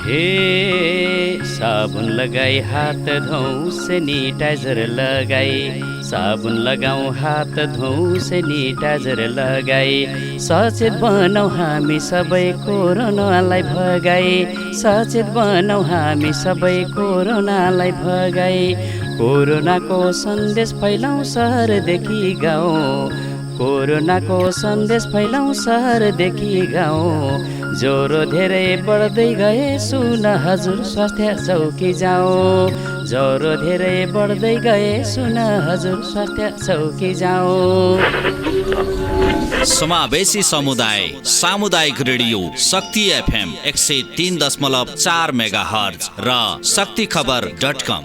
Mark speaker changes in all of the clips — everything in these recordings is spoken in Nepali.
Speaker 1: हे साबुन लगाई हात धोऊ सेनिटाइजर लगाई, साबुन लगाऊ हात धोऊ सेनिटाइजर लगाई, सचेत बनौँ हामी सबै कोरोनालाई भगाई, सचेत बनौँ हामी सबै कोरोनालाई भगाई। कोरोनाको सन्देश फैलाउँ सहरदेखि गाउँ, कोरोनाको सन्देश फैलाउँ सहरदेखि गाउँ। ज्वरो धेरै बढ्दै गए सुन हजुर स्वास्थ्य चौकी जाऊ, ज्वरो धेरै बढ्दै गए सुन हजुर स्वास्थ्य चौकी जाऊ।
Speaker 2: समावेशी समुदाय सामुदायिक रेडियो शक्ति FM 103.4 मेगाहर्ज र शक्तिखबर.com।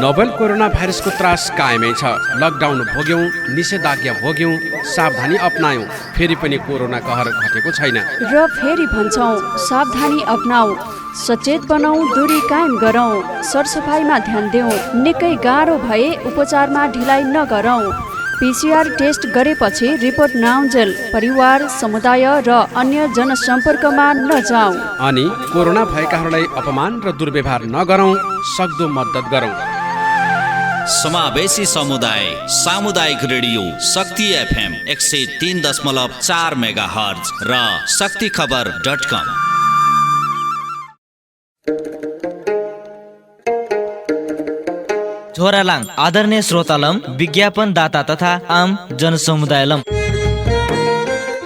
Speaker 3: नोभेल कोरोना भाइरसको त्रास कायमै छ। लकडाउन भोग्यौँ, निषेधाज्ञा भोग्यौँ, सावधानी अपनायौँ, फेरि पनि कोरोना कहर घटेको छैन।
Speaker 4: र फेरि भन्छौँ सावधानी अपनाऊ, सचेत बनाऊ, दूरी कायम गरौँ, सरसफाइमा ध्यान देऊ, निकै गाह्रो भए उपचारमा ढिलाइ नगरौँ। PCR टेस्ट गरेपछि रिपोर्ट नआउन्जेल परिवार, समुदाय र अन्य जनसम्पर्कमा नजाऊ।
Speaker 3: अनि कोरोना भएकाहरूलाई अपमान र दुर्व्यवहार नगरौँ, सक्दो मद्दत गरौँ।
Speaker 2: समावेशी समुदाय सामुदायिक रेडियो शक्ति FM 103.4 मेगाहर्ज र शक्तिखबर.com।
Speaker 5: झोरालाङ आदरणीय श्रोतालम, विज्ञापन दाता तथा आम जनसमुदायलम,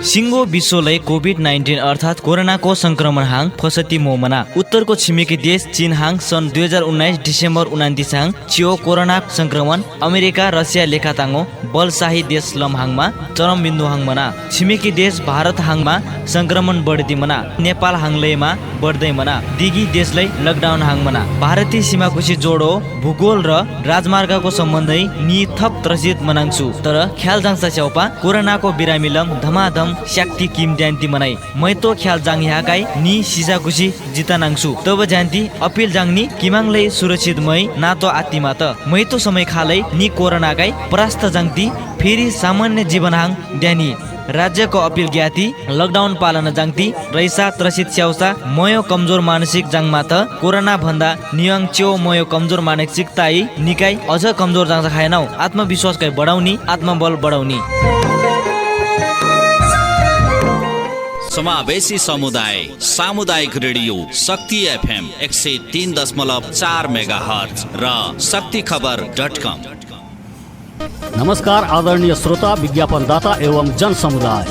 Speaker 5: सिङ्गो विश्वलाई कोभिड-19 अर्थात् कोरोनाको संक्रमण हाङ फसती मोमना उत्तरको छिमेकी देश चीन हाङ सन् 2019 डिसेम्बर 29 हाङ छियो कोरोना संक्रमण अमेरिका रसिया लेखाताङो बलशाही देश लमहाङमा चरम बिन्दु हाङ मना। छिमेकी देश भारत हाङमा संक्रमण बढ्दै मना, नेपाल हाङलैमा बढ्दै मना, दिगी देशलाई लकडाउन हाङ मना। भारतीय सीमाकुसी जोडो भूगोल र राजमार्गको सम्बन्धै नि थप त्रसित मनाङछु, तर ख्याल जाङसा च्याउपा कोरोनाको बिरामीलम धमाधम शक्ति किम ज्यान्ती मनाई। मै तो ख्याल जाङ याकाई नि सिसाकुसी जिता नाङछु, तब ज्यान्ती अपिल जाङनी किमाङलै सुरक्षित मै नातो आत्तिमा त मै तो समय खालै नि कोरोनाकाई परास्त जाङती फेरि सामान्य जीवन हाङ ड्यानी। राज्यको अपिल ज्ञाती लकडाउन पालन जाङती रैसा त्रसित स्याउसा मयो कमजोर मानसिक जाङमा त कोरोना भन्दा नियङ च्यो मयो कमजोर मानसिकताई निकाई अझ कमजोर जाङ खाएनौ। आत्मविश्वास कै बढाउनी, आत्मबल बढाउनी।
Speaker 2: समावेशी समुदाय सामुदायिक रेडियो शक्ति FM 103.4 मेगाहर्ज र शक्तिखबर.com।
Speaker 6: नमस्कार आदरणीय श्रोता, विज्ञापनदाता एवं जनसमुदाय।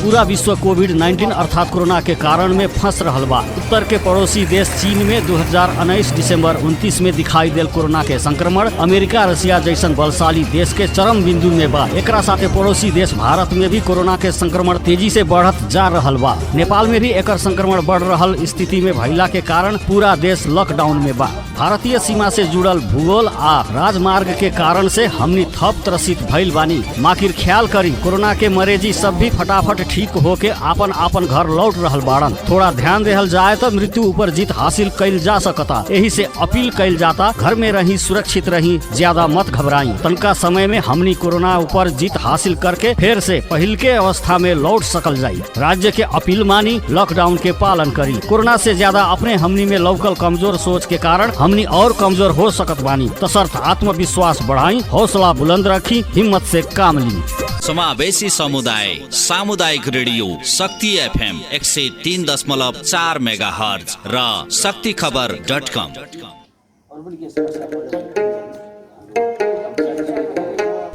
Speaker 6: पूरा विश्व कोविड-19 अर्थात कोरोना के कारण में फंस रहल बा। उत्तर के पड़ोसी देश चीन में 2019 दिसंबर 29 में दिखाई देल कोरोना के संक्रमण अमेरिका रसिया जैसन बलशाली देश के चरम बिंदु में बा। एकरा साथे पड़ोसी देश भारत में भी कोरोना के संक्रमण तेजी से बढ़त जा रहल बा। नेपाल में भी एकर संक्रमण बढ़ रहल स्थिति में भइला के कारण पूरा देश लॉकडाउन में बा। भारतीय सीमा से जुड़ल भूगोल आ राजमार्ग के कारण से हमनी थप त्रसित भइल बानी। माकिर ख्याल करी, कोरोना के मरीजी सब भी फटाफट ठीक होके आपन आपन घर लौट रहल बाड़न। थोड़ा ध्यान देहल जाए तो मृत्यु ऊपर जीत हासिल कैल जा सकता। यही से अपील कैल जाता, घर में रही, सुरक्षित रही, ज्यादा मत घबराई। तनका समय में हमनी कोरोना ऊपर जीत हासिल करके फिर से पहले के अवस्था में लौट सकल जाई। राज्य के अपील मानी, लॉकडाउन के पालन करी। कोरोना से ज्यादा अपने हमनी में लौकल कमजोर सोच के कारण हमनी और कमजोर हो सकत बानी। तसर्थ आत्मविश्वास बढ़ाई, हौसला बुलंद रखी, हिम्मत से काम ली।
Speaker 2: समावेशी समुदाय सामुदायिक रेडियो शक्ति FM 103.4 मेगाहर्ज र शक्तिखबर.com।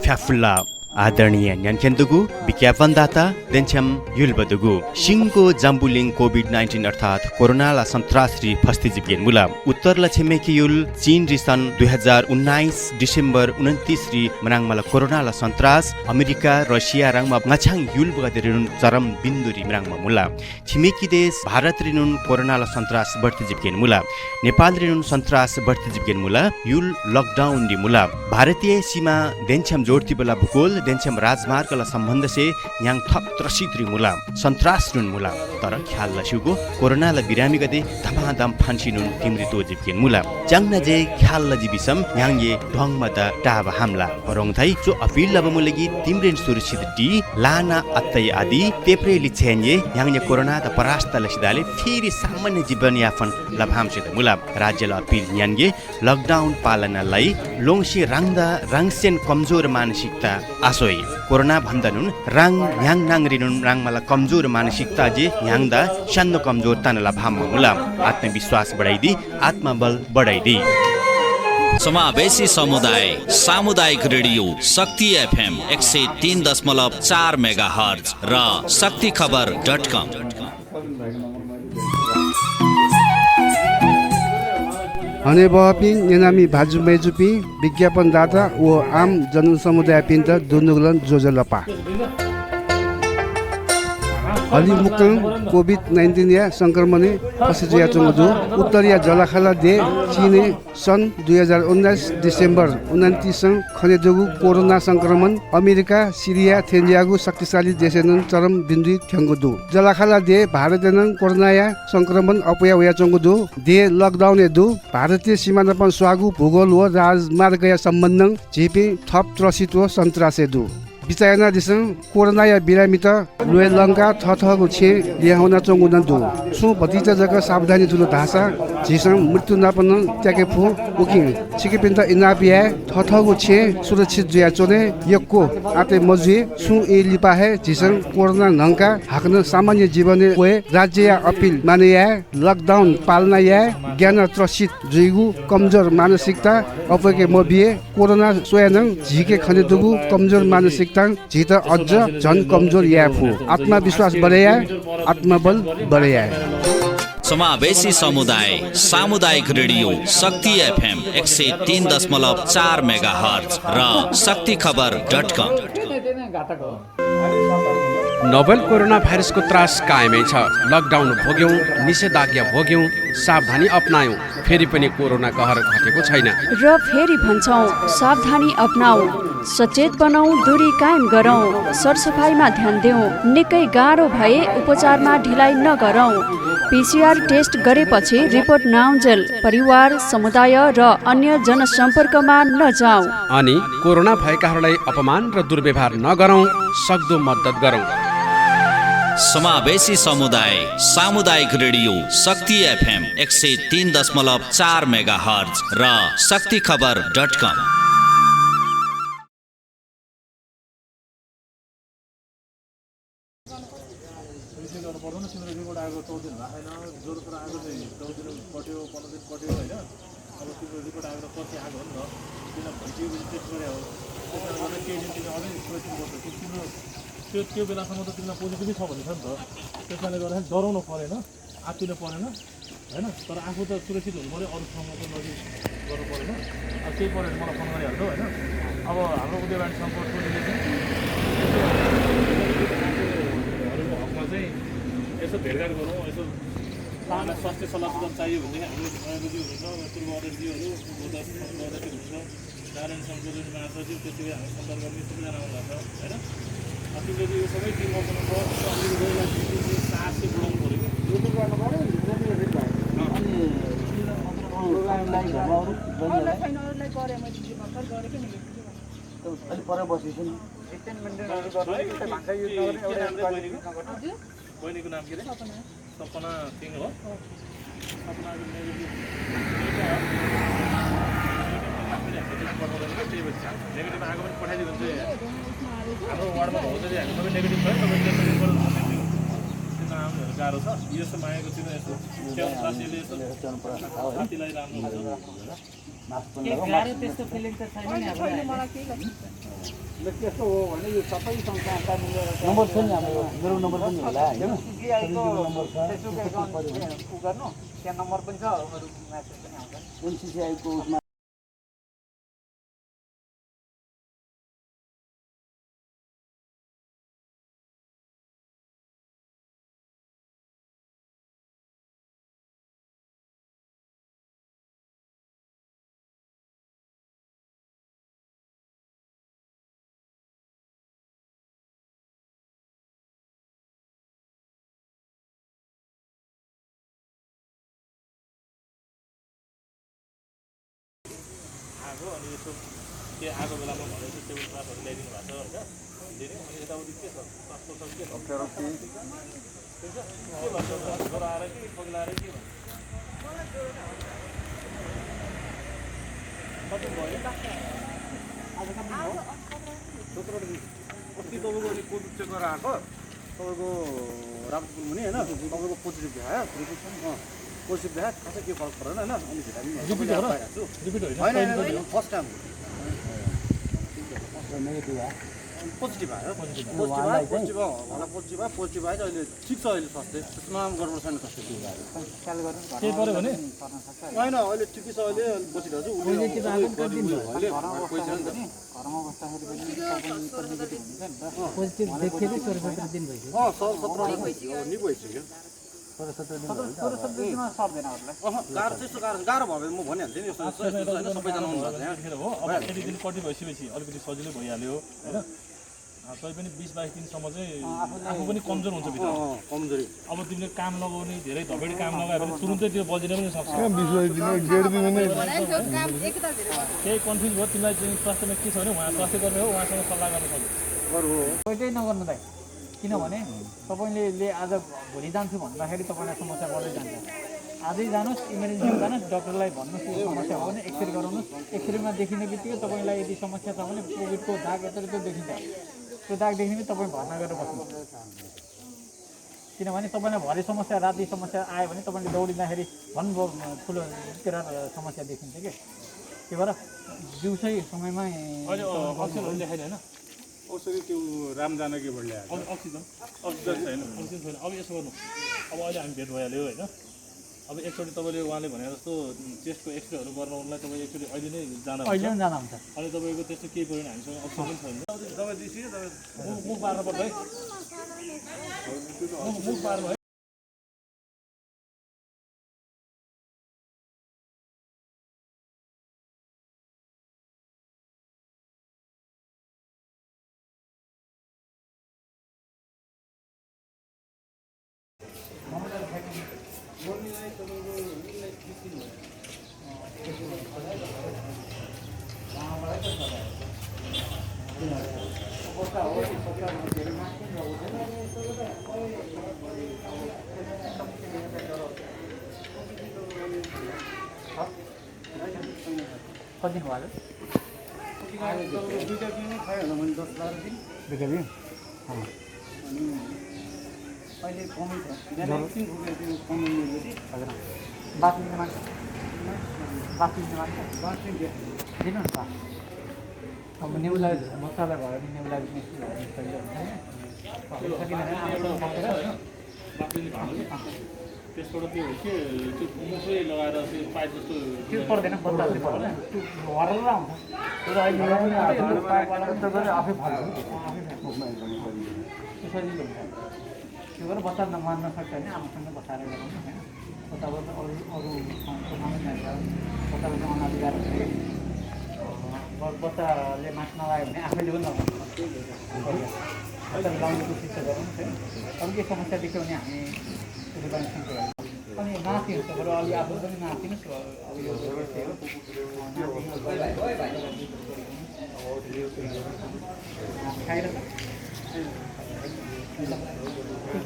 Speaker 7: फ्याफुल्ला आदरणीय न्यानकेन्दुगु विज्ञापनदाता देन्छम युलबदुगु सिंगो जाम्बुलिङ कोभिड-19 अर्थात् कोरोनाला सन्त्रासरी फस्ती जिपियन मुला उत्तर छिमेकी युल चीन रिसन 2019 डिसेम्बर 29 री मनाङमाला कोरोनाला सन्त्रास America Russia राङमा ngachang you'll Bagde रिनुन चरम बिन्दु रि मनाङमा मुला छिमेकी देश भारत रिनुन कोरोनाला सन्त्रास बढ्ती जिपियन मुला नेपाल रिनुन सन्त्रास बढ्ती जिपियन मुला युल लकडाउन दि मुला भारतीय सीमा देन्छम जोडती बेला भूगोल देन्छम राजमार्गला सम्बन्ध से याङ थप त्रसित मुला सन्त्रास रुन मुला तर ख्याल लसिगो कोरोनाला बिरामी गदे धमाधम फान्सिनुन तिम्री तो जिप्केन मुला जाङ्ना जे ख्याल लजि बिसम याङ ये ढङ्गमा त टाब हमला बरङ थाइ जो अपिल लब मुलगी तिम्रेन सुरक्षित डी लाना अत्तै आदि तेप्रे लिछेन्ये याङ ये कोरोना त परास्त लसिदाले फेरि सामान्य जीवन यापन लभामसित मुला राज्यले अपिल याङगे लकडाउन पालनालाई लोङसी राङदा राङसेन कमजोर मानसिकता आसोइ कोरोना भन्दानुन राङ याङ नाङरिनुन राङमाला कमजोर मानसिकता जे याङदा सानो कमजोर तानला भाम मुला आत्मविश्वास बढाइदी आत्मबल बढाइदी
Speaker 2: समावेशी समुदाय सामुदायिक रेडियो शक्ति एफएम 103.4 मेगाहर्ज र शक्तिखबर.com
Speaker 8: हने बहपिन नेनामी भाजु मेजुपी विज्ञापनदाता व आम जनसमुदाय पिन्त दुनुगलन जोजलपा अलि मुक्तन कोभिड-19 या संक्रमणे फसिजिया चंगदु उत्तरिया जलाखाला दे चीने सन् 2019 डिसेम्बर 29 खनेदुगु कोरोना संक्रमण अमेरिका सिरिया थेन्जियागु शक्तिशाली देशेनन चरम बिन्दु थ्यंगदु जलाखाला दे भारतन कोरोना या संक्रमण अपया वया चंगदु दे लकडाउन एदु भारतीय सीमानापन स्वागु भूगोल व राजमार्ग या सम्बन्ध झिपि थप त्रसित व सन्त्रासेदु बिचायना दिसं कोरोना या बिरामी त लोय लंका थथगु छे ल्याउना चंगुना दु सु भतिजा जगा सावधानी ठुलो धासा झिसं मृत्यु नापन त्याके फु उकिङ छिकेपिन्त इनापिया थथगु छे सुरक्षित जुया चोने यक्को आते मजुए सु ए लिपा है झिसं कोरोना नंका हाकन सामान्य जीवन कोए राज्य या अपील माने या लकडाउन पालना या ज्ञान त्रसित जुइगु कमजोर मानसिकता अपके मबिए कोरोना सोयानङ झिके खने दुगु कमजोर मानसिकता झित अझ झन कमजोर याफु आत्मविश्वास बढाया आत्मबल बढाया
Speaker 2: समावेशी समुदाय सामुदायिक रेडियो शक्ति एफएम 103.4 मेगाहर्ज र शक्तिखबर.com
Speaker 3: नोभेल कोरोना भाइरसको त्रास कायमै छ लकडाउन भोग्यौं निषेधाज्ञा भोग्यौं सावधानी अपनायौं फेरि पनि कोरोना कहर घटेको छैन
Speaker 4: र फेरि भन्छौं सावधानी अपनाऊ सचेत बनाऊ दूरी कायम गरौँ सरसफाइमा ध्यान देऊ निकै गाह्रो भए उपचारमा ढिलाइ नगरौँ पीसीआर टेस्ट गरेपछि रिपोर्ट नआउन्जेल परिवार समुदाय र अन्य जनसम्पर्कमा नजाऊ
Speaker 3: अनि कोरोना भएकाहरूलाई अपमान र दुर्व्यवहार नगरौँ सक्दो मद्दत गरौँ
Speaker 2: समावेशी समुदाय सामुदायिक रेडियो शक्ति एफएम 103.4 मेगाहर्ज र शक्तिखबर.com
Speaker 9: त्यो बेलासम्म त तिमीलाई पोजिटिभै छ भने छ नि त त्यसैले गर्दा डराउनु परेन आत्तिनु परेन हैन तर आफू त सुरक्षित हुनु पऱ्यो अरूसँग त नजिक गर्नु परेन अब केही पऱ्यो भने मलाई फोन गरिहाल्नु होइन अब हाम्रो उद्योगबाट सम्पर्क टोलीले चाहिँ हकमा चाहिँ यसो भेटघाट गरौँ यसो स्वास्थ्य सल्लाह सुझाव चाहियो भनेदेखि हाम्रो नयाँजी हुनुहुन्छ पूर्व अध्यक्षजीहरू हुनुहुन्छ नारायण शङ्करजी महासचिव त्यसरी हामी सम्पर्क गर्ने सबैजना आउनुहुन्छ होइन तिमीले यो सबै टिम बनाउनु पर्यो साहस चाहिँ बढाउनु पऱ्यो बहिनीको नाम के अरे सपना सिंह हो सपना नेगेटिभ आएको पनि पठाइदियो भने चाहिँ हाम्रो वार्डमा भएको चाहिँ हामी सबै नेगेटिभ भयो तपाईँले नामहरू गाह्रो छ यस्तो मागेको छैन यस्तो साथीले यस्तो साथीलाई राम्रो त्यस्तो फिलिङ त छैन नि त्यस्तो हो भने यो सबै संस्थाका नम्बर छ नि हाम्रो मेरो नम्बर पनि होला हैन नम्बर छ उ गर्नु त्यहाँ नम्बर पनि छ अरू म्यासेज पनि आउँछ एनसीसीआई को अनि यसो के आएको बेलामा भनेर चाहिँ टेबल क्लासहरू ल्याइदिनु भएको छ होइन धेरै अनि यताउति के छ कस्तो छ के अप्ठ्यारो के भन्छ ज्वरो आएर कि पग्ला आएर के भन्छ कति भयो
Speaker 10: अस्ति तपाईँको अनि कोभिड चेक गरेर आएको तपाईँको रामपुर मुनि होइन तपाईँको पोजिटिभ देखायो पोजिटिभ देखायो खासै के फरक परेन होइन अनि होइन फर्स्ट टाइम पोजिटिभ आयो पोजिटिभ आयो अहिले ठिक छ अहिले स्वास्थ्य त्यसमा गडबड छैन स्वास्थ्य
Speaker 9: केही पऱ्यो भने
Speaker 10: होइन अहिले ठिकै छ अहिले बसिरहेको गाह्रो त्यस्तो गाह्रो भयो भने म भनिहाल्थेँ नि यस्तो सबैजना आउनुभएको
Speaker 9: हो अब यति दिन कति भइसकेपछि अलिकति सजिलै भइहाल्यो होइन तैपनि 20-22 दिनसम्म चाहिँ आफू पनि कमजोर हुन्छ भित्र
Speaker 10: कमजोरी
Speaker 9: अब तिमीले काम लगाउने धेरै धबेडी काम लगायो भने तुरुन्तै त्यो बजिन पनि सक्छ केही कन्फ्युज भयो तिमीलाई चाहिँ स्वास्थ्यमा के छ भने उहाँ स्वास्थ्य कर्मी हो उहाँसँग सल्लाह गर्न सक्यो
Speaker 11: कहिल्यै नगर्नु दाइ किनभने तपाईँले आज भोलि जान्छु भन्दाखेरि तपाईँलाई समस्या बढ्दै जान्छ आजै जानुहोस् इमर्जेन्सीमा जानुहोस् डक्टरलाई भन्नुहोस् यो समस्या हो भने एक्सरे गराउनुहोस् एक्सरेमा देखिने बित्तिकै तपाईँलाई यदि समस्या छ भने कोभिडको दाग यत्रो देखिन्छ त्यो दाग देखिने तपाईँ भर्ना गरेर बस्नु किनभने तपाईँलाई भरे समस्या राति समस्या आयो भने तपाईँले दौडिँदाखेरि भन्नुभयो ठुलो तेह्र समस्या देखिन्छ कि त्यही भएर दिउँसै समयमा
Speaker 9: औषधि त्यो रामजानकीबाट ल्याएको अक्सिजन छैन अक्सिजन छैन अब यसो गर्नु अब अहिले हामी भेट भइहाल्यो होइन अब एकचोटि तपाईँले उहाँले भने जस्तो चेस्टको एक्सरेहरू गर्नलाई तपाईँ एकचोटि अहिले नै जाँदा हुन्छ अहिले तपाईँको त्यस्तो केही पऱ्यो भने हामीसँग अक्सिजन छैन दबाई दिइसक्यो तपाईँ मुख पार्नु पर्छ है मुख पार्नु है
Speaker 11: कति भयो
Speaker 10: दुईवटा दिन खायो होला मैले 10-12 दिन
Speaker 11: दुईवटा दिन
Speaker 10: अनि अहिले कमै छ बिहान एकछिन उठेर त्यो कमाउने
Speaker 11: हजुर बात लिने मान्छ दिनु न त अब नेउला मसाला भयो भने नेउला
Speaker 9: त्यसबाट त्यो के त्यो मुखै लगाएर त्यो पाइप जस्तो
Speaker 11: त्यो पर्दैन बच्चा चाहिँ पर्दैन त्यो हरेर आउँछ तर अहिले आफै फल्छ त्यसरी हुन्छ त्यो भएर बच्चा नमान्न सक्छ भने आमासँग बसाएर गराउनु होइन बच्चाबाट अरू सामान्य बच्चाबाट अनाधिकार बच्चाले मास्क नलाग्यो भने आफैले पनि लगाउनु बच्चाले लाउने कोसिस चाहिँ गराउनु होइन अरू केही समस्या देख्यो भने हामी अनि नातिहरू त बरु अलि आफू पनि नातिनुहोस् अब यो खाएर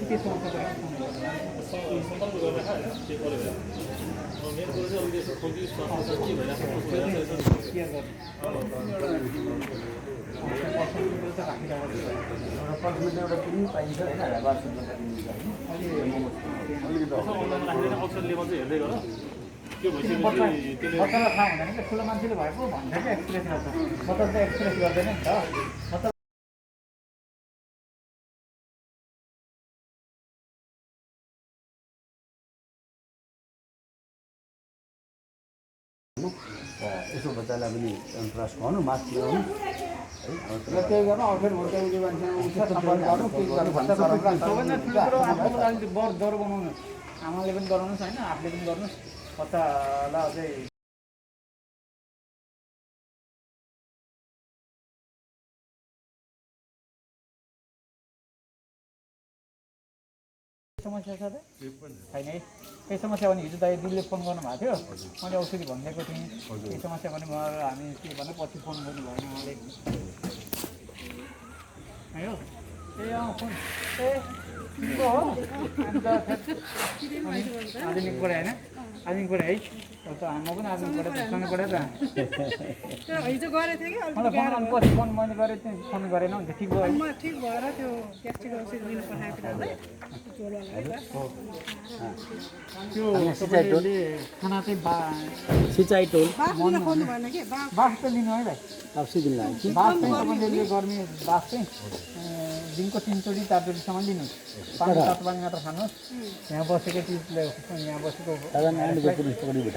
Speaker 11: के समस्या
Speaker 9: सम्पर्क गरेर के पऱ्यो मेरो कुरो चाहिँ अलिकति खोकी स्वास्थ्य के अक्सर लेभल चाहिँ हेर्दै गर त्यो भइसकेपछि
Speaker 11: बच्चालाई थाहा हुँदैन कि ठुलो मान्छेले भएको भन्छ कि एक्सप्रेस गर्छ बच्चा त एक्सप्रेस गर्दैन नि त
Speaker 10: यसो बच्चालाई पनि प्रयास गर्नु मास्क लगाउनु
Speaker 11: र त्यही गर्न अफेर भोटे उयो मान्छेमा उठ्छ सम्पर्क गर्नु केही गर्नु भन्दा सबैभन्दा ठुलो कुरो आफ्नो लागि डर बनाउनु आमाले पनि गराउनुहोस् होइन आफूले पनि गर्नुहोस् बच्चालाई अझै समस्या छ त छैन है केही समस्या भने हिजो दाइ दिदीले फोन गर्नुभएको थियो मैले औषधि भनिदिएको थिएँ केही समस्या भने हामी के भन्नु पछि फोन गर्नु भएन उहाँले आयो ए फोन ए हो अन्त आधुनिक पढाइ होइन आधुनिक पढाइ है त म पनि आधुनिक पढाइ सँगै पढाइ त
Speaker 12: हिजो गरेको थिएँ कि
Speaker 11: मलाई पछि फोन मैले गरेँ थिएँ फोन गरेन भने ठिक भयो
Speaker 12: ठिक भएर त्यो ग्यास्ट्रिक औषधि लिनु पठाएको
Speaker 11: त्यो तपाईँले खाना चाहिँ सिँचाइ टोल
Speaker 12: खोल्नु भएन कि
Speaker 11: बाँस त लिनु है भाइ बाँस चाहिँ तपाईँले गर्ने बाँस चाहिँ दिनको 3 चोटि 4 चोटिसम्म लिनु पानी तातो पानी मात्र खानुहोस् यहाँ बसेको चिजले यहाँ बसेको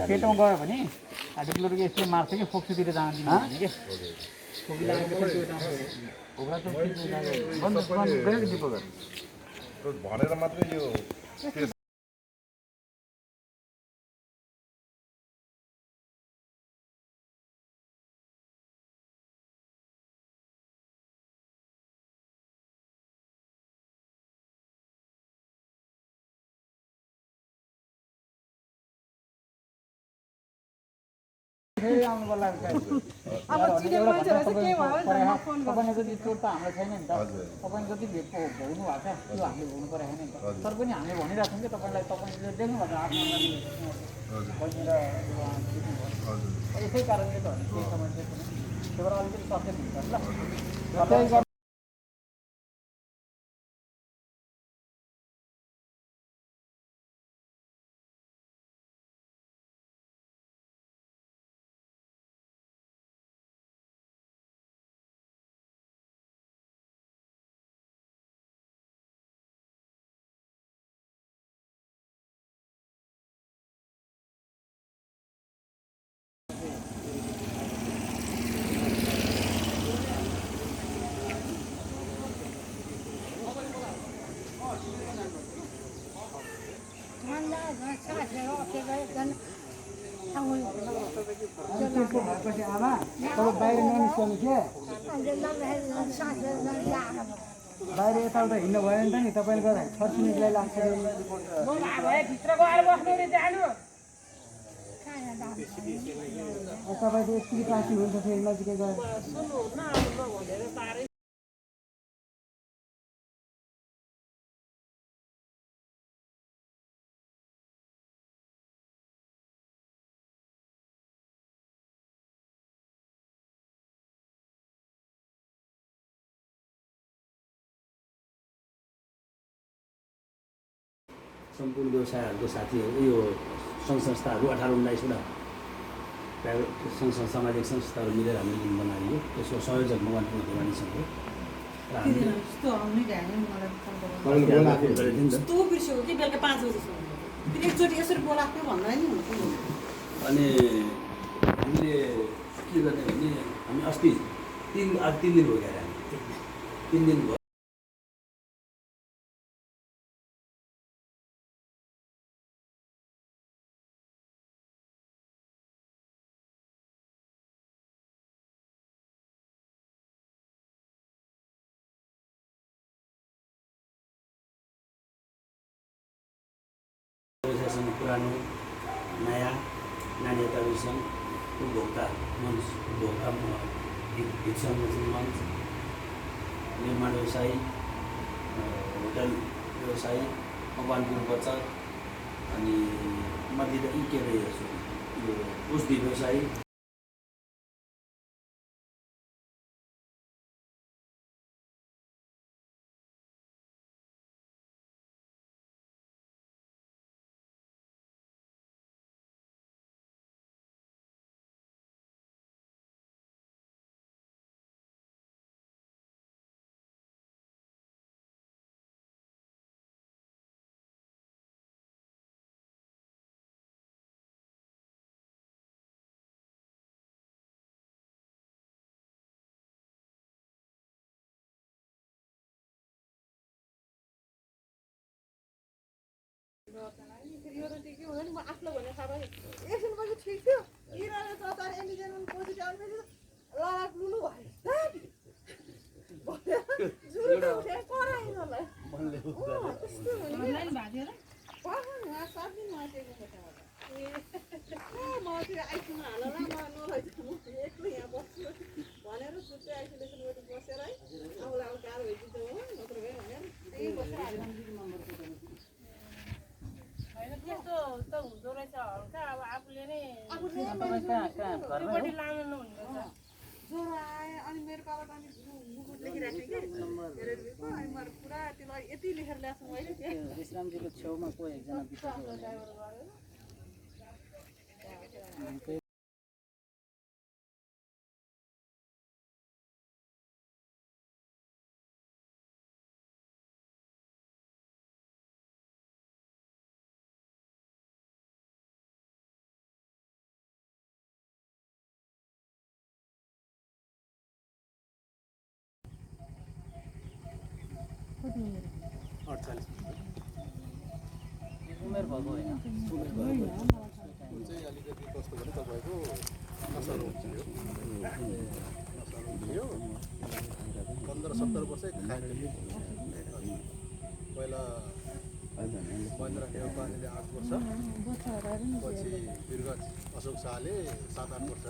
Speaker 11: पेटमा गयो भने हार्टिकुलरको यसले मार्छ कि फोक्सोतिर जान दिनु भने कि
Speaker 10: भनेर मात्रै यो
Speaker 11: तपाईँले जति चोट त हाम्रो छैन नि त तपाईँले जति भेटको भोग्नु भएको छ त्यो हामीले भोग्नु परेको छैन नि त तर पनि हामीले भनिरहेको छौँ कि तपाईँलाई तपाईँले देख्नुभएको आफ्नो बहिनी र यसै कारणले त केही समस्या छैन त्यो भएर अलिकति सचेत हुन्छ ल आमा तपाईँ बाहिर ननिस्कनु के बाहिर यताउता हिँड्नु भयो नि त नि तपाईँले गर्दा छर्किनेलाई लाग्छ तपाईँको यति काशी हुन्छ फेरि नजिकै गएर
Speaker 13: सम्पूर्ण व्यवसायहरूको साथीहरू यो सङ्घ संस्थाहरू 18-19वटा प्राइभेट सङ्घ सामाजिक संस्थाहरू मिलेर हामीले जुन बनाइयो त्यसको संयोजक मगनपुर देवानीसँग र हामीले अनि हामीले के गर्ने भने हामी अस्ति 3 दिन भयो क्या हामी 3 दिन भयो पुरानो नयाँ नानीहरूका विषय उपभोक्ता मञ्च उपभोक्ता हित संरक्षण मञ्च निर्माण व्यवसायी होटल व्यवसायी मकवानपुर बचत अनि मध्ये त के अरे यो औषधि व्यवसायी
Speaker 12: म आफ्नो भने थाहा भयो एकछिन पछि ठिक थियो इराले त तर एलिजेन पोजिटिभ आउनु लडाक लुनु भयो जुन उठे कराइ मलाई अनलाइन भएको थियो र उहाँ 7 दिन मासेको म चाहिँ आइसक्रिम हाल ल म नलैजानु एक्लै यहाँ बस्छु भनेर छुट्टै आइसोलेसन गर्नु बसेर है आउला गाह्रो भइदिन्छ हो नत्र भयो भनेर त्यही बसेर होइन त्यस्तो त हुँदो रहेछ हल्का अब आफूले नै त्योपट्टि लानु नहुँदो रहेछ ज्वरो आयो अनि मेरो कागज अनि मुकुट लेखिराखेको थिएँ कि अनि मैले पुरा त्यसलाई यति लेखेर ल्याएको छु मैले
Speaker 11: विश्रामजीको छेउमा को एकजना बितेको उमेर भएको होइन
Speaker 10: चाहिँ अलिकति कस्तो भने तपाईँको नसा रोग थियो 15-17 वर्षै खाने पहिला महेन्द्र नेउपानेले 8 वर्ष पछि वीरगज अशोक शाहले 7-8 वर्ष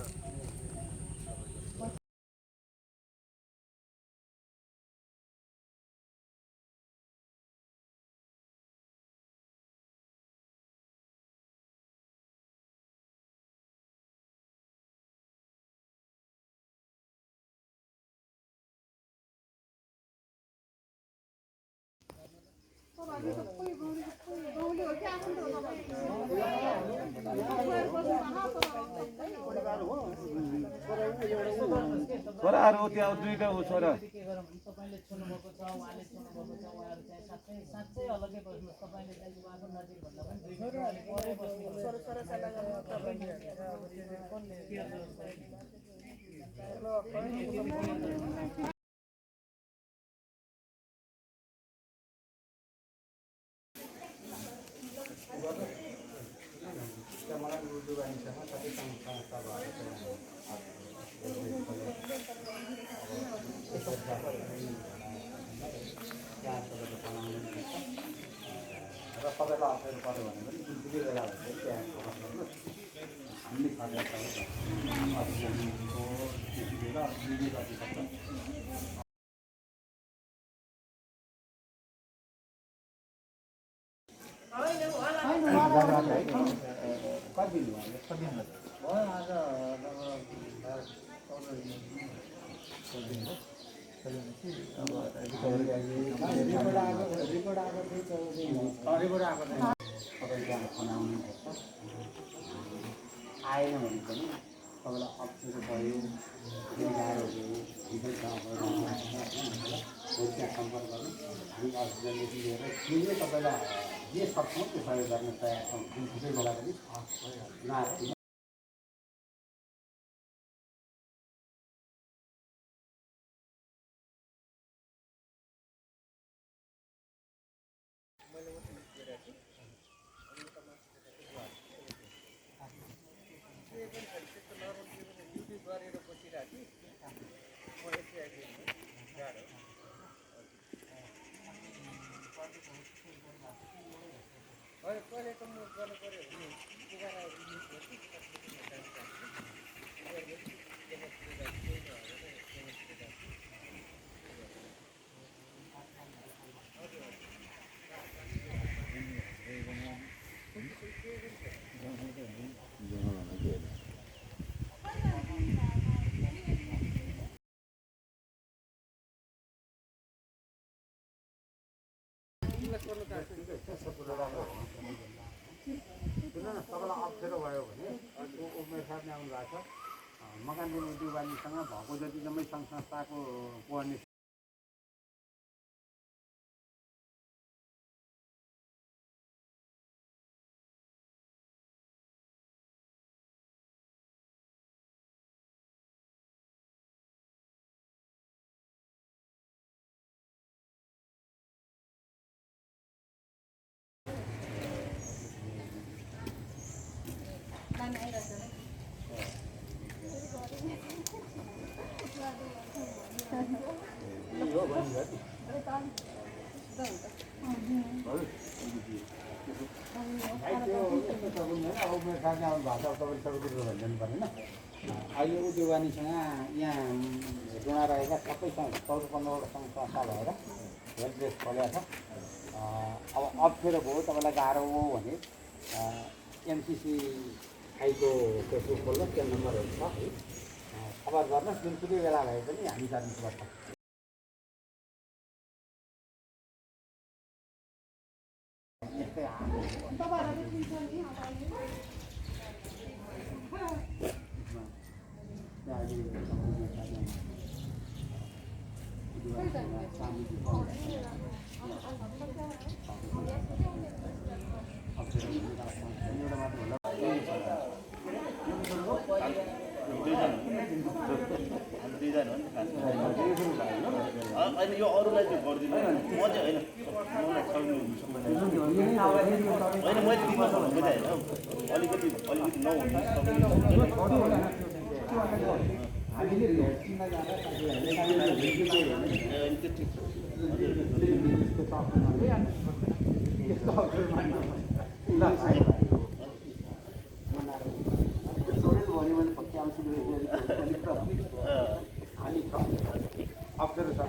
Speaker 14: छोराहरू त्यहाँ दुईटा छोरा
Speaker 11: तपाईँले छुनुभएको छ उहाँले छुनुभएको छ उहाँहरू चाहिँ साँच्चै अलग्गै बस्नुहोस् तपाईँले चाहिँ उहाँको नजिक भन्दा पनि दुई मिटर अलिक परै बस्नु
Speaker 14: र तपाईँलाई अप्ठ्यारो पऱ्यो भने पनि जुनसुकै बेला हुन्छ त्यहाँ खबर गर्नुहोस् हामीले खबर त्यति बेला बिजी गरिसक्छ कति दिन भयो आज रिपोर्ट आएको तपाईँ बिहान फोन आउनुपर्छ आएन भने पनि तपाईँलाई अप्ठ्यारो भयो गाह्रो भयो त्यहाँ सम्पर्क गर्नु हामी अक्सिजनदेखि लिएर जुनले तपाईँलाई जे सक्छौँ त्यो सहयोग गर्न तयार छौँ जुनसुकै बेला पनि नआत्तिनु तपाईँलाई अप्ठ्यारो भयो भने उमेर साथमा आउनु भएको छ मकान निर्माण उद्योगवादीसँग भएको जति जम्मै सङ्घ संस्थाको कोअर्डिनेसन अहिले उद्योगवानीसँग यहाँ जुना रहेका सबैसँग 14-15वटा सङ्घ संस्था भएर हेल्पडेस्क खोलेको छ। अब अप्ठ्यारो भयो तपाईँलाई गाह्रो हो भने एमसिसी आईको फेसबुक खोल्नुहोस्, त्यो नम्बरहरू छ है, खबर गर्नुहोस्। जुनसुकै बेला भए पनि हामी जानु पर्छ।
Speaker 15: होइन यो अरूलाई चाहिँ गर्दिनँ, म चाहिँ होइन होइन मैले दिन सक्नु पनि होइन, अलिकति नहुने
Speaker 14: अप्ठ्यारो छ।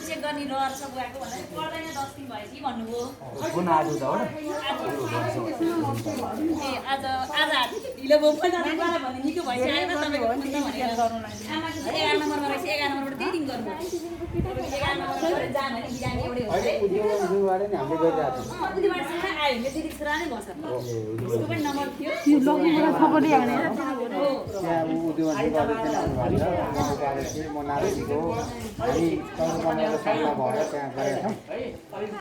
Speaker 16: चेक गर्ने रहर छ गएको भनेर पर्दैन 10 दिन भएपछि भन्नुभयो। आज ढिलो भयो भने निको भइसकेको तपाईँको फोन भनेर आमाको 11 नम्बरमा रहेछ, 11 नम्बरबाट त्यही दिन गर्नु 11 नम्बरमा जा भने बिरामी एउटै हो है।
Speaker 14: उद्योगवानीबाट नि हामीले गरिरहेको छौँ।
Speaker 16: उद्योगवानीसँग आयो भने दिदी छोरा नै बस्छ। उसको पनि नम्बर थियो, त्यो लगेर खबर ल्याउने हो।
Speaker 14: त्यहाँ उद्योगवानीबाट पनि आउनुभएको छ। म नारायणको हामी 14-15 सालमा भएर त्यहाँ गएका छौँ।